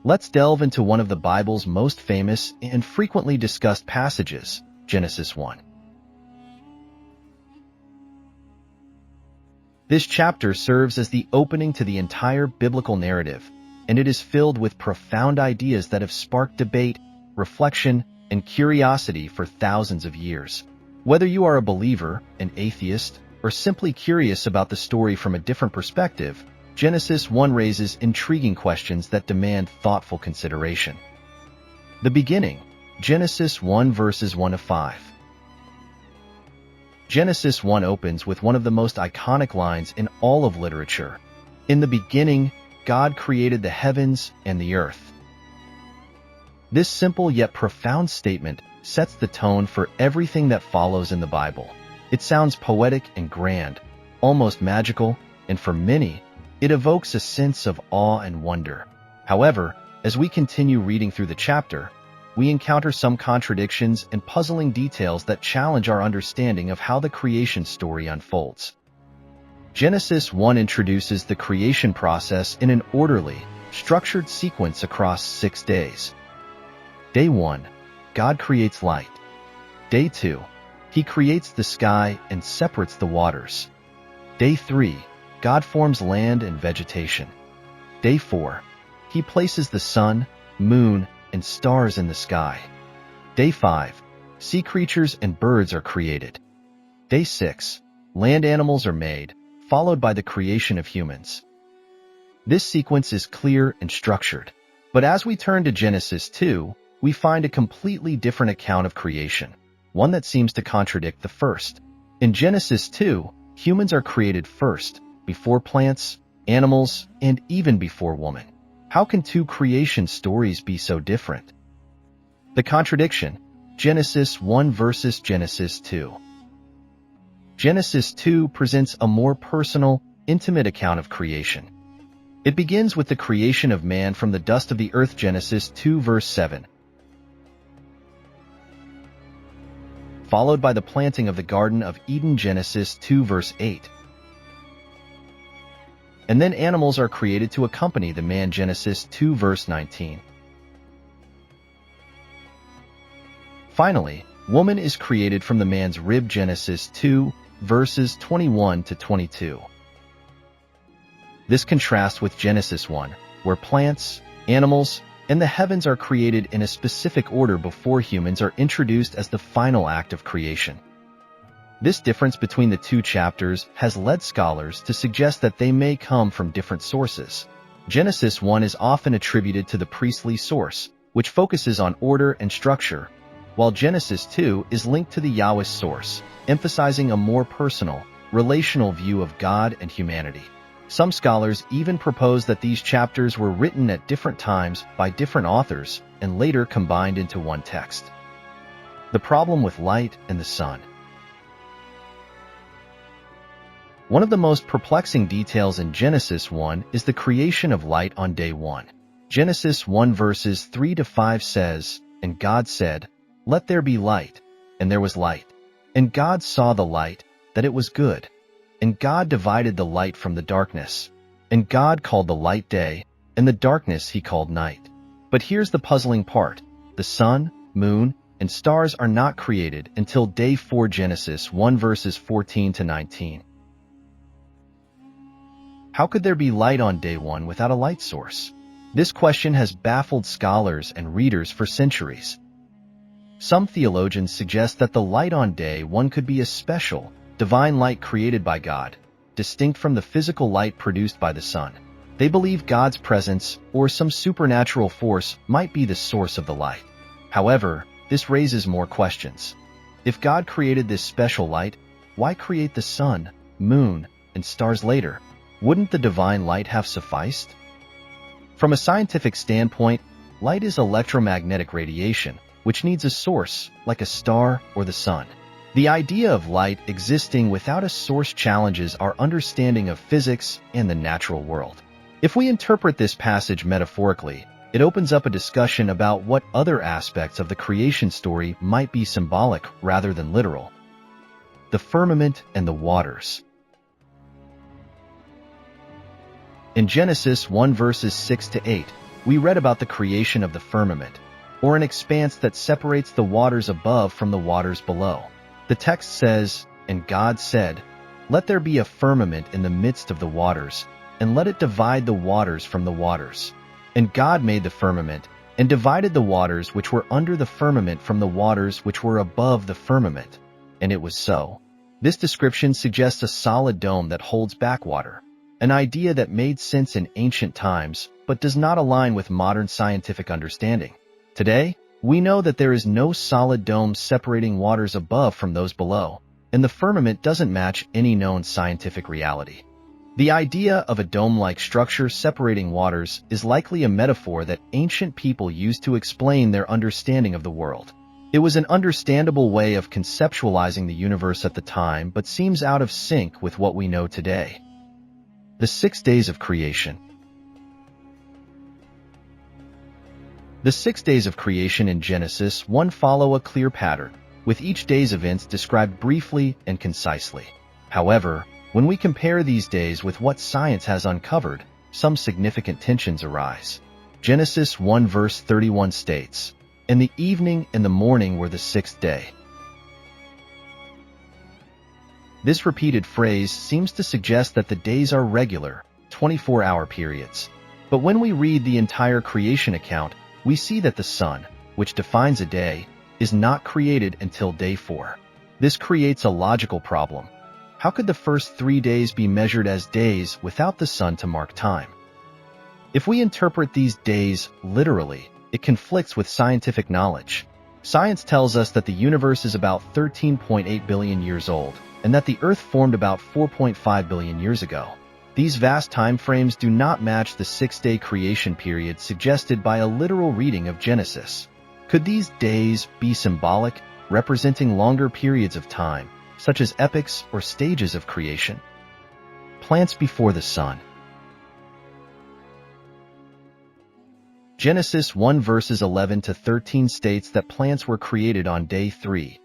Let's delve into one of the Bible's most famous and frequently discussed passages, Genesis 1. This chapter serves as the opening to the entire biblical narrative, and it is filled with profound ideas that have sparked debate, reflection, and curiosity for thousands of years. Whether you are a believer, an atheist, or simply curious about the story from a different perspective, Genesis 1 raises intriguing questions that demand thoughtful consideration. The beginning, Genesis 1 verses 1 to 5. Genesis 1 opens with one of the most iconic lines in all of literature. In the beginning, God created the heavens and the earth. This simple yet profound statement sets the tone for everything that follows in the Bible. It sounds poetic and grand, almost magical, and for many, it evokes a sense of awe and wonder. However, as we continue reading through the chapter, we encounter some contradictions and puzzling details that challenge our understanding of how the creation story unfolds. Genesis 1 introduces the creation process in an orderly, structured sequence across 6 days. Day 1, God creates light. Day 2, He creates the sky and separates the waters. Day 3, God forms land and vegetation. Day 4, He places the sun, moon, and stars in the sky. Day 5, sea creatures and birds are created. Day 6, land animals are made, followed by the creation of humans. This sequence is clear and structured. But as we turn to Genesis 2, we find a completely different account of creation, one that seems to contradict the first. In Genesis 2, humans are created first, before plants, animals, and even before woman. How can two creation stories be so different? The contradiction, Genesis 1 versus Genesis 2. Genesis 2 presents a more personal, intimate account of creation. It begins with the creation of man from the dust of the earth, Genesis 2 verse 7, followed by the planting of the Garden of Eden, Genesis 2 verse 8. And then animals are created to accompany the man, Genesis 2 verse 19. Finally, woman is created from the man's rib, Genesis 2 verses 21 to 22. This contrasts with Genesis 1, where plants, animals, and the heavens are created in a specific order before humans are introduced as the final act of creation. This difference between the two chapters has led scholars to suggest that they may come from different sources. Genesis 1 is often attributed to the priestly source, which focuses on order and structure, while Genesis 2 is linked to the Yahweh source, emphasizing a more personal, relational view of God and humanity. Some scholars even propose that these chapters were written at different times by different authors and later combined into one text. The problem with light and the sun. One of the most perplexing details in Genesis 1 is the creation of light on day 1. Genesis 1 verses 3 to 5 says, "And God said, Let there be light, and there was light. And God saw the light, that it was good. And God divided the light from the darkness. And God called the light day, and the darkness He called night." But here's the puzzling part. The sun, moon, and stars are not created until day 4, Genesis 1 verses 14 to 19. How could there be light on day 1 without a light source? This question has baffled scholars and readers for centuries. Some theologians suggest that the light on day 1 could be a special, divine light created by God, distinct from the physical light produced by the sun. They believe God's presence or some supernatural force might be the source of the light. However, this raises more questions. If God created this special light, why create the sun, moon, and stars later? Wouldn't the divine light have sufficed? From a scientific standpoint, light is electromagnetic radiation, which needs a source, like a star or the sun. The idea of light existing without a source challenges our understanding of physics and the natural world. If we interpret this passage metaphorically, it opens up a discussion about what other aspects of the creation story might be symbolic rather than literal. The firmament and the waters. In Genesis 1 verses 6 to 8, we read about the creation of the firmament, or an expanse that separates the waters above from the waters below. The text says, "And God said, Let there be a firmament in the midst of the waters, and let it divide the waters from the waters. And God made the firmament, and divided the waters which were under the firmament from the waters which were above the firmament. And it was so." This description suggests a solid dome that holds back water, an idea that made sense in ancient times but does not align with modern scientific understanding. Today, we know that there is no solid dome separating waters above from those below, and the firmament doesn't match any known scientific reality. The idea of a dome-like structure separating waters is likely a metaphor that ancient people used to explain their understanding of the world. It was an understandable way of conceptualizing the universe at the time, but seems out of sync with what we know today. The 6 days of creation. The 6 days of creation in Genesis 1 follow a clear pattern, with each day's events described briefly and concisely. However, when we compare these days with what science has uncovered, some significant tensions arise. Genesis 1 verse 31 states, "And the evening and the morning were the 6th day." This repeated phrase seems to suggest that the days are regular, 24-hour periods. But when we read the entire creation account, we see that the sun, which defines a day, is not created until day 4. This creates a logical problem. How could the first 3 days be measured as days without the sun to mark time? If we interpret these days literally, it conflicts with scientific knowledge. Science tells us that the universe is about 13.8 billion years old, and that the Earth formed about 4.5 billion years ago. These vast time frames do not match the 6-day creation period suggested by a literal reading of Genesis. Could these days be symbolic, representing longer periods of time, such as epochs or stages of creation? Plants before the sun. Genesis 1 verses 11 to 13 states that plants were created on day 3.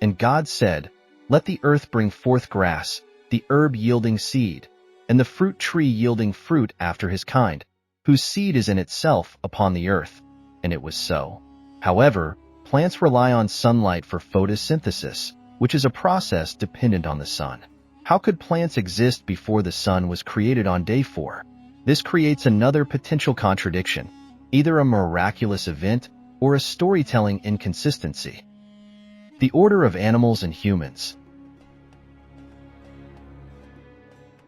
"And God said, Let the earth bring forth grass, the herb yielding seed, and the fruit tree yielding fruit after his kind, whose seed is in itself upon the earth. And it was so." However, plants rely on sunlight for photosynthesis, which is a process dependent on the sun. How could plants exist before the sun was created on day 4? This creates another potential contradiction, either a miraculous event or a storytelling inconsistency. The order of animals and humans.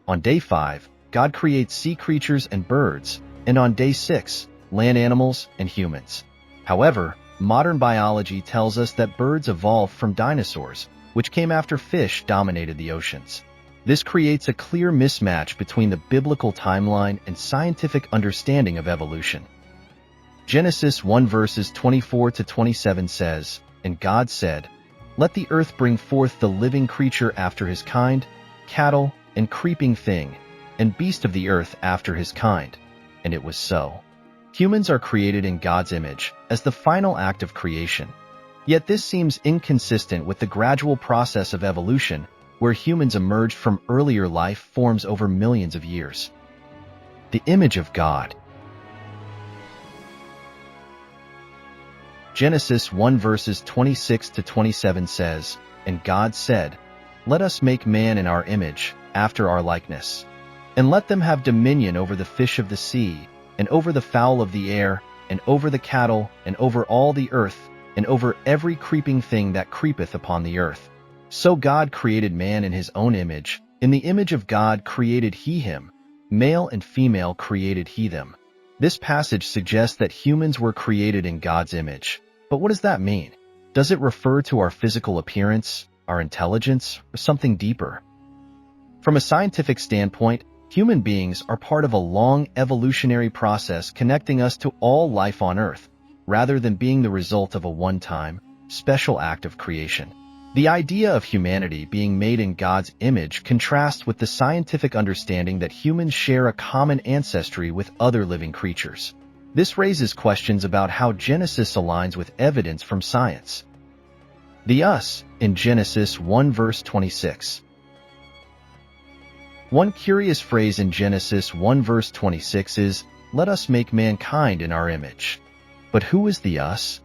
On day 5, God creates sea creatures and birds, and on day 6, land animals and humans. However, modern biology tells us that birds evolved from dinosaurs, which came after fish dominated the oceans. This creates a clear mismatch between the biblical timeline and scientific understanding of evolution. Genesis 1 verses 24 to 27 says, "And God said, Let the earth bring forth the living creature after his kind, cattle, and creeping thing, and beast of the earth after his kind. And it was so." Humans are created in God's image as the final act of creation. Yet this seems inconsistent with the gradual process of evolution, where humans emerged from earlier life forms over millions of years. The image of God. Genesis 1 verses 26 to 27 says, "And God said, Let us make man in our image, after our likeness. And let them have dominion over the fish of the sea, and over the fowl of the air, and over the cattle, and over all the earth, and over every creeping thing that creepeth upon the earth." So God created man in his own image. In the image of God created he him. Male and female created he them. This passage suggests that humans were created in God's image. But what does that mean? Does it refer to our physical appearance, our intelligence, or something deeper? From a scientific standpoint, human beings are part of a long evolutionary process connecting us to all life on Earth, rather than being the result of a one-time, special act of creation. The idea of humanity being made in God's image contrasts with the scientific understanding that humans share a common ancestry with other living creatures. This raises questions about how Genesis aligns with evidence from science. The us in Genesis 1 verse 26. One curious phrase in Genesis 1 verse 26 is, "Let us make mankind in our image." But who is the us?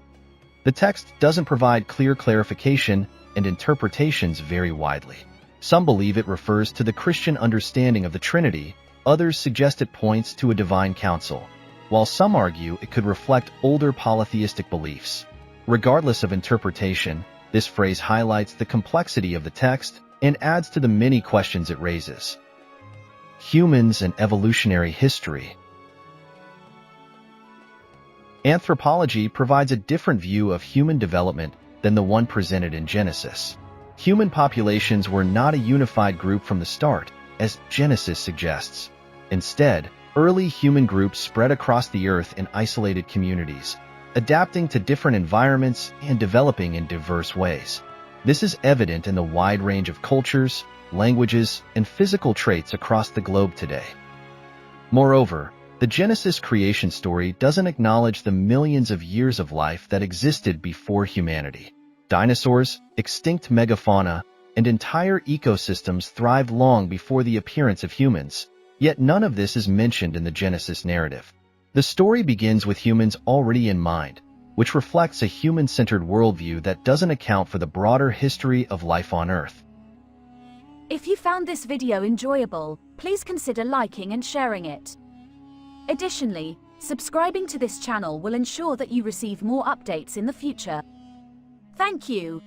The text doesn't provide clear clarification, and interpretations vary widely. Some believe it refers to the Christian understanding of the Trinity, others suggest it points to a divine council, while some argue it could reflect older polytheistic beliefs. Regardless of interpretation, this phrase highlights the complexity of the text and adds to the many questions it raises. Humans and evolutionary history. Anthropology provides a different view of human development than the one presented in Genesis. Human populations were not a unified group from the start, as Genesis suggests. Instead, early human groups spread across the earth in isolated communities, adapting to different environments and developing in diverse ways. This is evident in the wide range of cultures, languages, and physical traits across the globe today. Moreover, the Genesis creation story doesn't acknowledge the millions of years of life that existed before humanity. Dinosaurs, extinct megafauna, and entire ecosystems thrived long before the appearance of humans, yet none of this is mentioned in the Genesis narrative. The story begins with humans already in mind, which reflects a human-centered worldview that doesn't account for the broader history of life on Earth. If you found this video enjoyable, please consider liking and sharing it. Additionally, subscribing to this channel will ensure that you receive more updates in the future. Thank you.